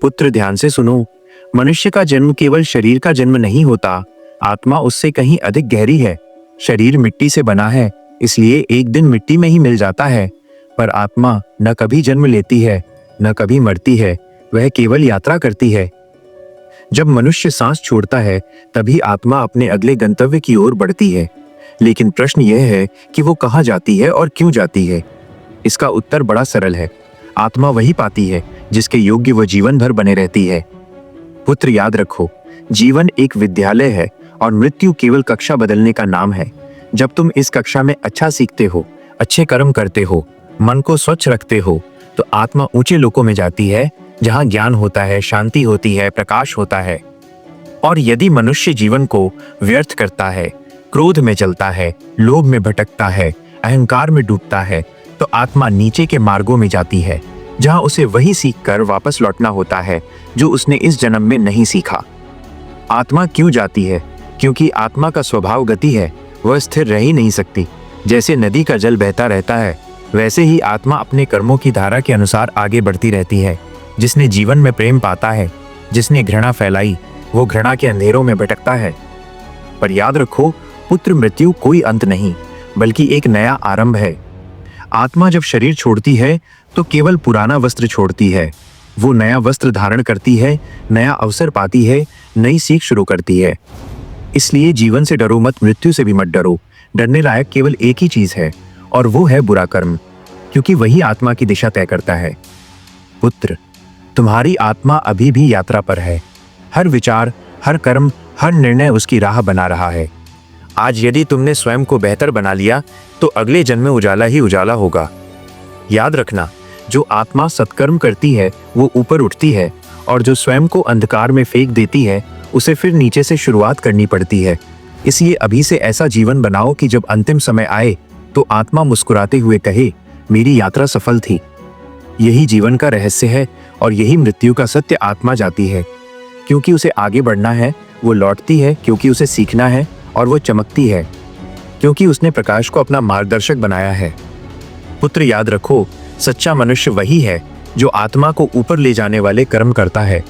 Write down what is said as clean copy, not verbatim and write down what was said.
पुत्र ध्यान से सुनो, मनुष्य का जन्म केवल शरीर का जन्म नहीं होता, आत्मा उससे कहीं अधिक गहरी है। शरीर मिट्टी से बना है, इसलिए एक दिन मिट्टी में ही मिल जाता है, पर आत्मा न कभी जन्म लेती है, न कभी मरती है, वह केवल यात्रा करती है। जब मनुष्य सांस छोड़ता है, तभी आत्मा अपने अगले गंतव्य की ओर बढ़ती है। लेकिन प्रश्न यह है कि वो कहाँ जाती है और क्यों जाती है? इसका उत्तर बड़ा सरल है। आत्मा वही पाती है जिसके योग्य वो जीवन भर बने रहती है। पुत्र याद रखो, जीवन एक विद्यालय है और मृत्यु केवल कक्षा बदलने का नाम है। जब तुम इस कक्षा में अच्छा सीखते हो, अच्छे कर्म करते हो, मन को स्वच्छ रखते हो, तो आत्मा ऊंचे लोकों में जाती है, जहां ज्ञान होता है, शांति होती है, प्रकाश होता है। और यदि मनुष्य जीवन को व्यर्थ करता है, क्रोध में चलता है, लोभ में भटकता है, अहंकार में डूबता है, तो आत्मा नीचे के मार्गों में जाती है, जहां उसे वही सीखकर वापस लौटना होता है जो उसने इस जन्म में नहीं सीखा। आत्मा क्यों जाती है? क्योंकि आत्मा का स्वभाव गति है, वह स्थिर रह ही नहीं सकती। जैसे नदी का जल बहता रहता है, वैसे ही आत्मा अपने कर्मों की धारा के अनुसार आगे बढ़ती रहती है। जिसने जीवन में प्रेम पाता है, जिसने घृणा फैलाई, वो घृणा के अंधेरों में भटकता है। पर याद रखो, पुत्र मृत्यु कोई अंत नहीं, बल्कि एक नया आरंभ है। आत्मा जब शरीर छोड़ती है तो केवल पुराना वस्त्र छोड़ती है। वो नया वस्त्र धारण करती है, नया अवसर पाती है, नई सीख शुरू करती है। इसलिए जीवन से डरो मत, मृत्यु से भी मत डरो। डरने लायक केवल एक ही चीज है, और वो है बुरा कर्म, क्योंकि वही आत्मा की दिशा तय करता है। पुत्र, तुम्हारी आत्मा अभी भी यात्रा पर है। हर विचार, हर कर्म, हर निर्णय उसकी राह बना रहा है। आज यदि तुमने स्वयं को बेहतर बना लिया, तो अगले जन्म में उजाला ही उजाला होगा। याद रखना, जो आत्मा सत्कर्म करती है वो ऊपर उठती है, और जो स्वयं को अंधकार में फेंक देती है उसे फिर नीचे से शुरुआत करनी पड़ती है। इसलिए अभी से ऐसा जीवन बनाओ कि जब अंतिम समय आए तो आत्मा मुस्कुराते हुए कहे, मेरी यात्रा सफल थी। यही जीवन का रहस्य है, और यही मृत्यु का सत्य। आत्मा जाती है क्योंकि उसे आगे बढ़ना है, वो लौटती है क्योंकि उसे सीखना है, और वो चमकती है क्योंकि उसने प्रकाश को अपना मार्गदर्शक बनाया है। पुत्र याद रखो, सच्चा मनुष्य वही है जो आत्मा को ऊपर ले जाने वाले कर्म करता है।